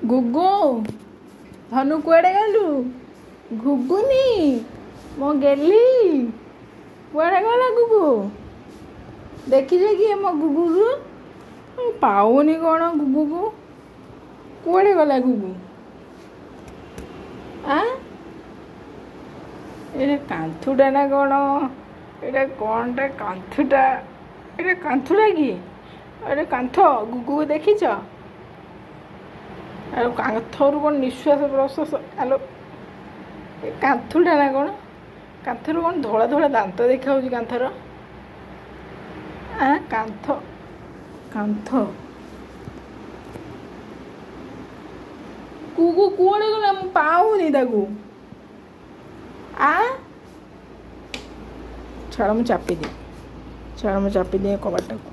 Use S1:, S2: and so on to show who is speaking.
S1: गुगु धनु कुआड़े गलु घुगुनी मो गेली कुआड़े गला गुगु देखी कि मो गुगु को पाऊनी कौन गुगु को कुआड़े गला गुगु आ ये कांथुटा ना कौन ये कौनटा कांथुटा ये कांथुटा कि अरे कांथ गुगु देखीच आरो कांथरू कौन निश्वास प्रश्वास आलो कांथुटा ना कौन कांथरू कौन धड़ा धड़ा दांत देखा कांथर आ कांथ कांथ गुगु कुआड़े गला मु पाऊनी ताकू आ छाड़ मु चापी दिए कबाटा को